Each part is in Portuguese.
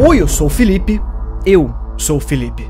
Oi, eu sou o Felipe. Eu sou o Felipe.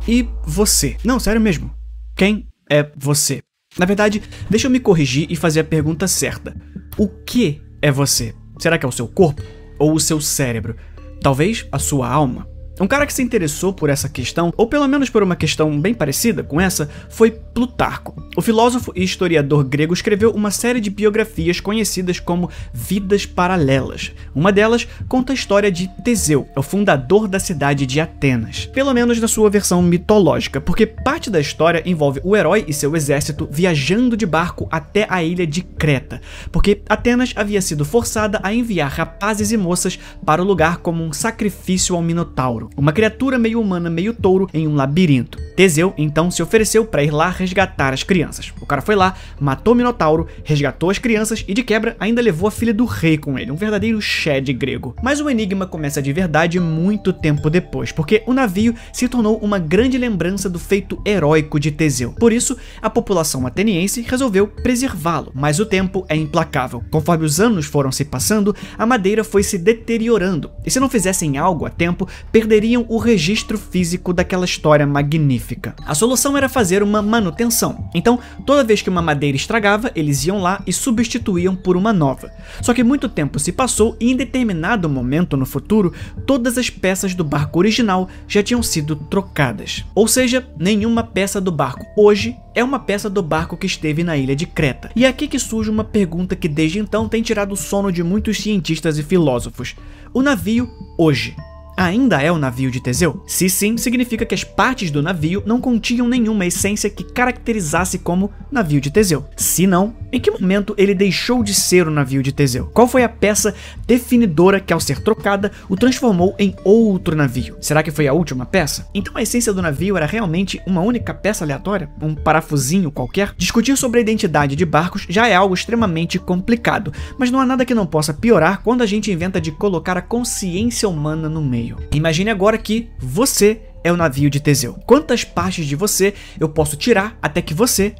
E você? Não, sério mesmo. Quem é você? Na verdade, deixa eu me corrigir e fazer a pergunta certa. O que é você? Será que é o seu corpo? Ou o seu cérebro? Talvez a sua alma? Um cara que se interessou por essa questão, ou pelo menos por uma questão bem parecida com essa, foi Plutarco. O filósofo e historiador grego escreveu uma série de biografias conhecidas como Vidas Paralelas. Uma delas conta a história de Teseu, o fundador da cidade de Atenas. Pelo menos na sua versão mitológica, porque parte da história envolve o herói e seu exército viajando de barco até a ilha de Creta, porque Atenas havia sido forçada a enviar rapazes e moças para o lugar como um sacrifício ao Minotauro, uma criatura meio humana, meio touro, em um labirinto. Teseu, então, se ofereceu para ir lá resgatar as crianças. O cara foi lá, matou o Minotauro, resgatou as crianças e, de quebra, ainda levou a filha do rei com ele, um verdadeiro Shed grego. Mas o enigma começa de verdade muito tempo depois, porque o navio se tornou uma grande lembrança do feito heróico de Teseu. Por isso, a população ateniense resolveu preservá-lo, mas o tempo é implacável. Conforme os anos foram se passando, a madeira foi se deteriorando, e se não fizessem algo a tempo, perderiam o registro físico daquela história magnífica. A solução era fazer uma manutenção. Então, toda vez que uma madeira estragava, eles iam lá e substituíam por uma nova. Só que muito tempo se passou e em determinado momento no futuro, todas as peças do barco original já tinham sido trocadas. Ou seja, nenhuma peça do barco hoje é uma peça do barco que esteve na ilha de Creta. E é aqui que surge uma pergunta que desde então tem tirado o sono de muitos cientistas e filósofos. O navio hoje ainda é o navio de Teseu? Se sim, significa que as partes do navio não continham nenhuma essência que caracterizasse como navio de Teseu. Se não, em que momento ele deixou de ser o navio de Teseu? Qual foi a peça definidora que, ao ser trocada, o transformou em outro navio? Será que foi a última peça? Então a essência do navio era realmente uma única peça aleatória? Um parafusinho qualquer? Discutir sobre a identidade de barcos já é algo extremamente complicado, mas não há nada que não possa piorar quando a gente inventa de colocar a consciência humana no meio. Imagine agora que você é o navio de Teseu. Quantas partes de você eu posso tirar até que você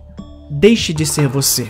deixe de ser você?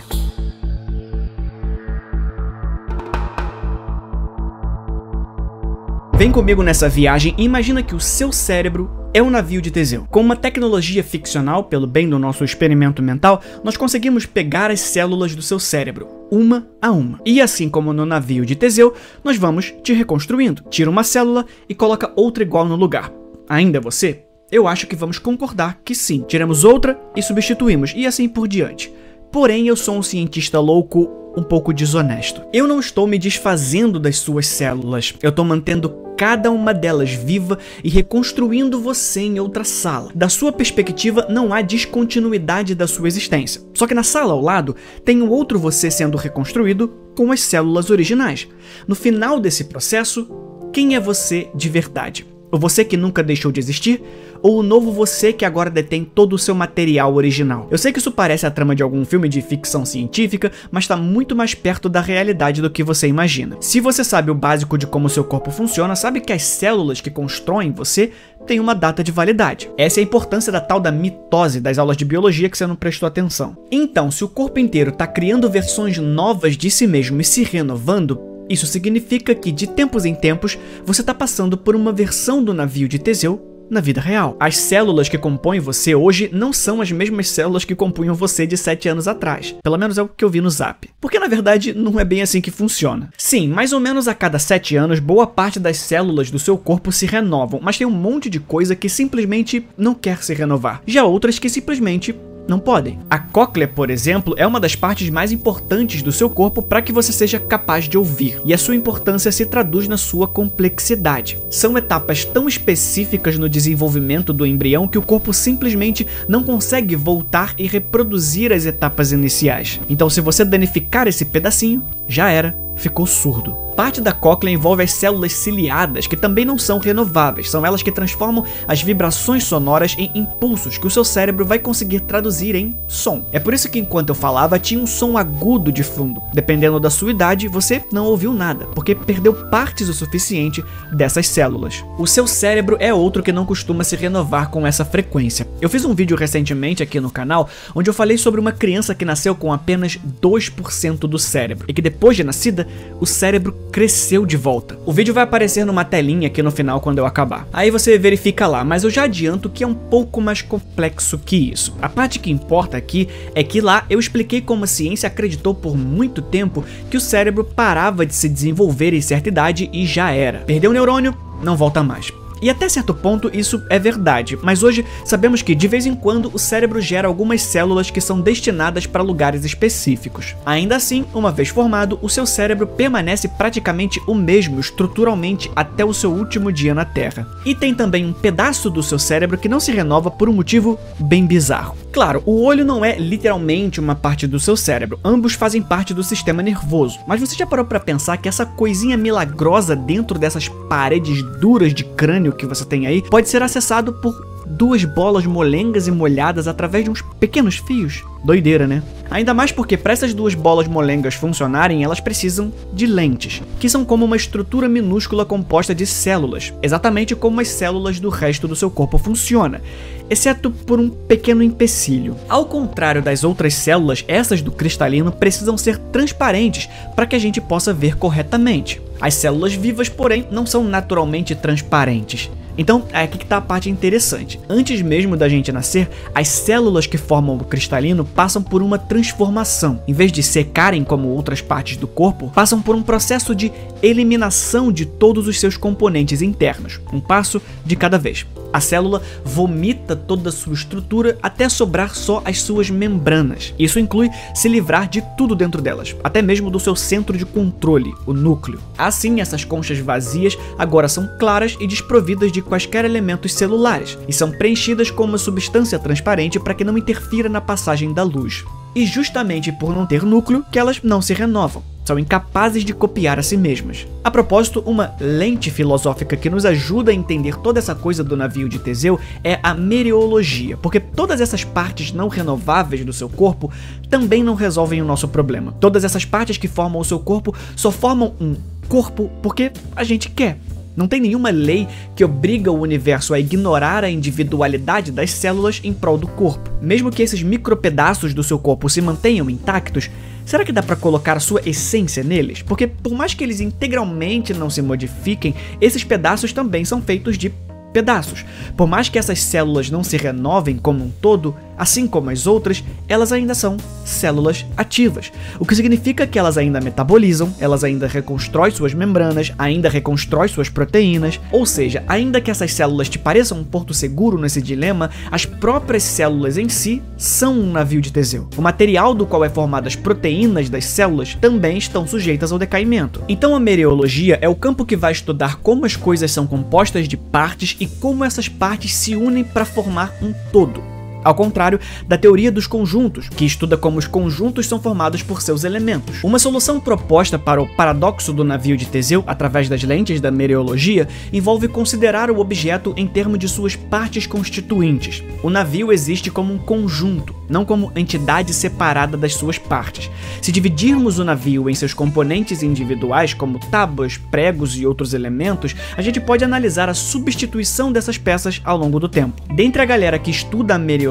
Vem comigo nessa viagem e imagina que o seu cérebro é um navio de Teseu. Com uma tecnologia ficcional, pelo bem do nosso experimento mental, nós conseguimos pegar as células do seu cérebro, uma a uma. E assim como no navio de Teseu, nós vamos te reconstruindo. Tira uma célula e coloca outra igual no lugar. Ainda é você? Eu acho que vamos concordar que sim. Tiramos outra e substituímos, e assim por diante. Porém, eu sou um cientista louco um pouco desonesto. Eu não estou me desfazendo das suas células. Eu estou mantendo cada uma delas viva e reconstruindo você em outra sala. Da sua perspectiva, não há descontinuidade da sua existência. Só que na sala ao lado, tem um outro você sendo reconstruído com as células originais. No final desse processo, quem é você de verdade? O você que nunca deixou de existir? Ou o novo você que agora detém todo o seu material original? Eu sei que isso parece a trama de algum filme de ficção científica, mas está muito mais perto da realidade do que você imagina. Se você sabe o básico de como seu corpo funciona, sabe que as células que constroem você têm uma data de validade. Essa é a importância da tal da mitose das aulas de biologia que você não prestou atenção. Então, se o corpo inteiro está criando versões novas de si mesmo e se renovando, isso significa que, de tempos em tempos, você está passando por uma versão do navio de Teseu na vida real. As células que compõem você hoje não são as mesmas células que compunham você de 7 anos atrás. Pelo menos é o que eu vi no Zap. Porque, na verdade, não é bem assim que funciona. Sim, mais ou menos a cada 7 anos, boa parte das células do seu corpo se renovam, mas tem um monte de coisa que simplesmente não quer se renovar. Já outras que simplesmente não podem. A cóclea, por exemplo, é uma das partes mais importantes do seu corpo para que você seja capaz de ouvir, e a sua importância se traduz na sua complexidade. São etapas tão específicas no desenvolvimento do embrião que o corpo simplesmente não consegue voltar e reproduzir as etapas iniciais. Então, se você danificar esse pedacinho, já era, ficou surdo. Parte da cóclea envolve as células ciliadas, que também não são renováveis. São elas que transformam as vibrações sonoras em impulsos que o seu cérebro vai conseguir traduzir em som. É por isso que enquanto eu falava, tinha um som agudo de fundo. Dependendo da sua idade, você não ouviu nada, porque perdeu partes o suficiente dessas células. O seu cérebro é outro que não costuma se renovar com essa frequência. Eu fiz um vídeo recentemente aqui no canal, onde eu falei sobre uma criança que nasceu com apenas 2% do cérebro, e que depois de nascida, o cérebro cresceu de volta. O vídeo vai aparecer numa telinha aqui no final quando eu acabar. Aí você verifica lá, mas eu já adianto que é um pouco mais complexo que isso. A parte que importa aqui é que lá eu expliquei como a ciência acreditou por muito tempo que o cérebro parava de se desenvolver em certa idade e já era. Perdeu o neurônio, não volta mais. E até certo ponto isso é verdade, mas hoje sabemos que de vez em quando o cérebro gera algumas células que são destinadas para lugares específicos. Ainda assim, uma vez formado, o seu cérebro permanece praticamente o mesmo estruturalmente até o seu último dia na Terra. E tem também um pedaço do seu cérebro que não se renova por um motivo bem bizarro. Claro, o olho não é literalmente uma parte do seu cérebro, ambos fazem parte do sistema nervoso, mas você já parou para pensar que essa coisinha milagrosa dentro dessas paredes duras de crânio que você tem aí pode ser acessado por duas bolas molengas e molhadas através de uns pequenos fios? Doideira, né? Ainda mais porque para essas duas bolas molengas funcionarem, elas precisam de lentes, que são como uma estrutura minúscula composta de células, exatamente como as células do resto do seu corpo funciona, exceto por um pequeno empecilho. Ao contrário das outras células, essas do cristalino precisam ser transparentes para que a gente possa ver corretamente. As células vivas, porém, não são naturalmente transparentes. Então, é aqui que está a parte interessante. Antes mesmo da gente nascer, as células que formam o cristalino passam por uma transformação. Em vez de secarem como outras partes do corpo, passam por um processo de eliminação de todos os seus componentes internos, um passo de cada vez. A célula vomita toda a sua estrutura até sobrar só as suas membranas. Isso inclui se livrar de tudo dentro delas, até mesmo do seu centro de controle, o núcleo. Assim, essas conchas vazias agora são claras e desprovidas de quaisquer elementos celulares, e são preenchidas com uma substância transparente para que não interfira na passagem da luz. E justamente por não ter núcleo que elas não se renovam. São incapazes de copiar a si mesmas. A propósito, uma lente filosófica que nos ajuda a entender toda essa coisa do navio de Teseu é a mereologia, porque todas essas partes não renováveis do seu corpo também não resolvem o nosso problema. Todas essas partes que formam o seu corpo só formam um corpo porque a gente quer. Não tem nenhuma lei que obriga o universo a ignorar a individualidade das células em prol do corpo. Mesmo que esses micropedaços do seu corpo se mantenham intactos, será que dá para colocar a sua essência neles? Porque por mais que eles integralmente não se modifiquem, esses pedaços também são feitos de pedaços. Por mais que essas células não se renovem como um todo, assim como as outras, elas ainda são células ativas, o que significa que elas ainda metabolizam, elas ainda reconstroem suas membranas, ainda reconstroem suas proteínas, ou seja, ainda que essas células te pareçam um porto seguro nesse dilema, as próprias células em si são um navio de Teseu. O material do qual é formado as proteínas das células também estão sujeitas ao decaimento. Então a mereologia é o campo que vai estudar como as coisas são compostas de partes e como essas partes se unem para formar um todo. Ao contrário da teoria dos conjuntos, que estuda como os conjuntos são formados por seus elementos. Uma solução proposta para o paradoxo do navio de Teseu, através das lentes da mereologia, envolve considerar o objeto em termos de suas partes constituintes. O navio existe como um conjunto, não como entidade separada das suas partes. Se dividirmos o navio em seus componentes individuais, como tábuas, pregos e outros elementos, a gente pode analisar a substituição dessas peças ao longo do tempo. Dentre a galera que estuda a mereologia,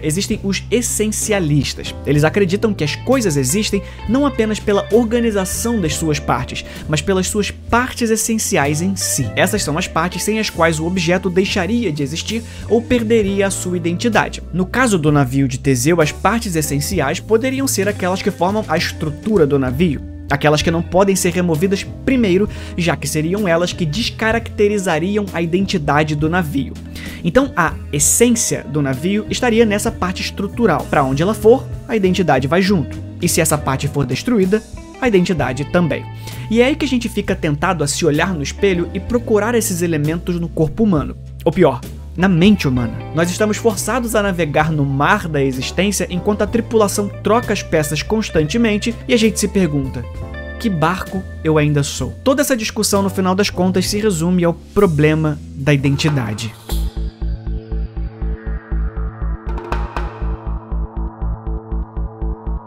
existem os essencialistas. Eles acreditam que as coisas existem não apenas pela organização das suas partes, mas pelas suas partes essenciais em si. Essas são as partes sem as quais o objeto deixaria de existir ou perderia a sua identidade. No caso do navio de Teseu, as partes essenciais poderiam ser aquelas que formam a estrutura do navio, aquelas que não podem ser removidas primeiro, já que seriam elas que descaracterizariam a identidade do navio. Então a essência do navio estaria nessa parte estrutural. Para onde ela for, a identidade vai junto. E se essa parte for destruída, a identidade também. E é aí que a gente fica tentado a se olhar no espelho e procurar esses elementos no corpo humano. Ou pior, na mente humana. Nós estamos forçados a navegar no mar da existência enquanto a tripulação troca as peças constantemente e a gente se pergunta: que barco eu ainda sou? Toda essa discussão, no final das contas, se resume ao problema da identidade.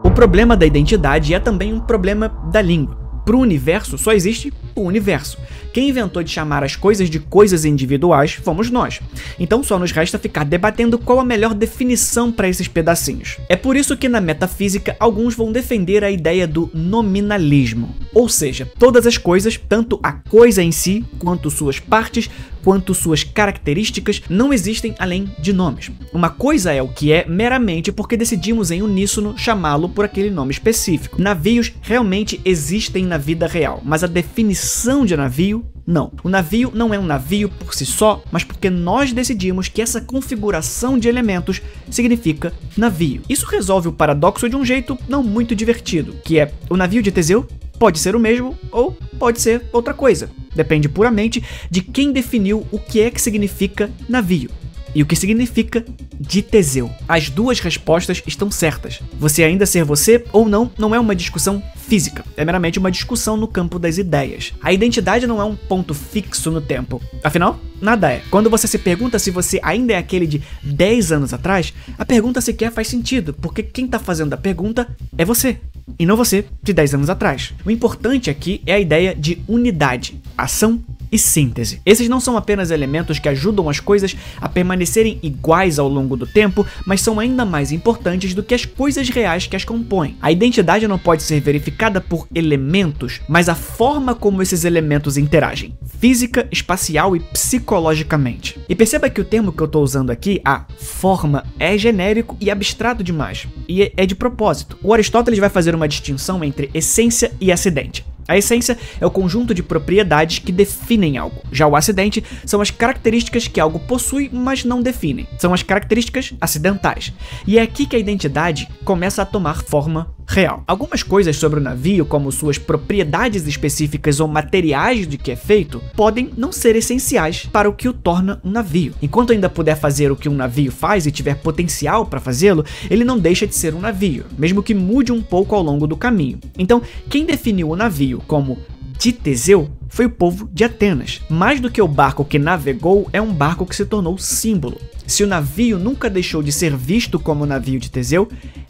O problema da identidade é também um problema da língua. Para o universo, só existe o universo. Quem inventou de chamar as coisas de coisas individuais fomos nós. Então só nos resta ficar debatendo qual a melhor definição para esses pedacinhos. É por isso que na metafísica alguns vão defender a ideia do nominalismo. Ou seja, todas as coisas, tanto a coisa em si, quanto suas partes, quanto suas características, não existem além de nomes. Uma coisa é o que é meramente porque decidimos em uníssono chamá-lo por aquele nome específico. Navios realmente existem na vida real, mas a definição de navio, não. O navio não é um navio por si só, mas porque nós decidimos que essa configuração de elementos significa navio. Isso resolve o paradoxo de um jeito não muito divertido, que é o navio de Teseu pode ser o mesmo ou pode ser outra coisa. Depende puramente de quem definiu o que é que significa navio e o que significa de Teseu. As duas respostas estão certas. Você ainda ser você ou não é uma discussão física, é meramente uma discussão no campo das ideias. A identidade não é um ponto fixo no tempo. Afinal, nada é. Quando você se pergunta se você ainda é aquele de 10 anos atrás, a pergunta sequer faz sentido, porque quem está fazendo a pergunta é você, e não você de 10 anos atrás. O importante aqui é a ideia de unidade, ação e síntese. Esses não são apenas elementos que ajudam as coisas a permanecerem iguais ao longo do tempo, mas são ainda mais importantes do que as coisas reais que as compõem. A identidade não pode ser verificada por elementos, mas a forma como esses elementos interagem, física, espacial e psicologicamente. E perceba que o termo que eu estou usando aqui, a forma, é genérico e abstrato demais, e é de propósito. O Aristóteles vai fazer uma distinção entre essência e acidente. A essência é o conjunto de propriedades que definem algo. Já o acidente são as características que algo possui, mas não definem. São as características acidentais. E é aqui que a identidade começa a tomar forma real. Algumas coisas sobre o navio, como suas propriedades específicas ou materiais de que é feito, podem não ser essenciais para o que o torna um navio. Enquanto ainda puder fazer o que um navio faz e tiver potencial para fazê-lo, ele não deixa de ser um navio, mesmo que mude um pouco ao longo do caminho. Então, quem definiu o navio como de Teseu foi o povo de Atenas. Mais do que o barco que navegou, é um barco que se tornou símbolo. Se o navio nunca deixou de ser visto como o navio de Teseu,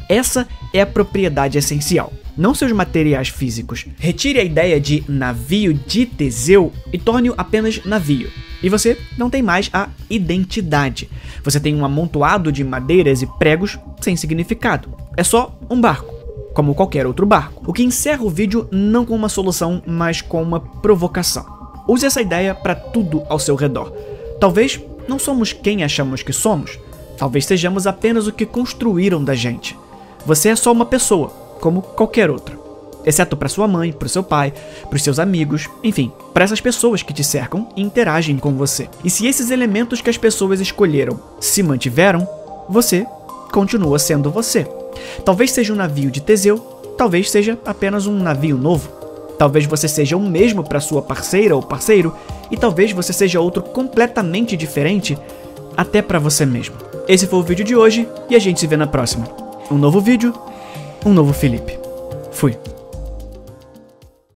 essa é a propriedade essencial, não seus materiais físicos. Retire a ideia de navio de Teseu e torne-o apenas navio. E você não tem mais a identidade. Você tem um amontoado de madeiras e pregos sem significado. É só um barco, como qualquer outro barco. O que encerra o vídeo não com uma solução, mas com uma provocação. Use essa ideia para tudo ao seu redor. Talvez não somos quem achamos que somos. Talvez sejamos apenas o que construíram da gente. Você é só uma pessoa, como qualquer outra. Exceto para sua mãe, para o seu pai, para os seus amigos, enfim, para essas pessoas que te cercam e interagem com você. E se esses elementos que as pessoas escolheram se mantiveram, você continua sendo você. Talvez seja um navio de Teseu, talvez seja apenas um navio novo. Talvez você seja o mesmo para sua parceira ou parceiro, e talvez você seja outro completamente diferente, até para você mesmo. Esse foi o vídeo de hoje e a gente se vê na próxima. Um novo vídeo, um novo Felipe. Fui.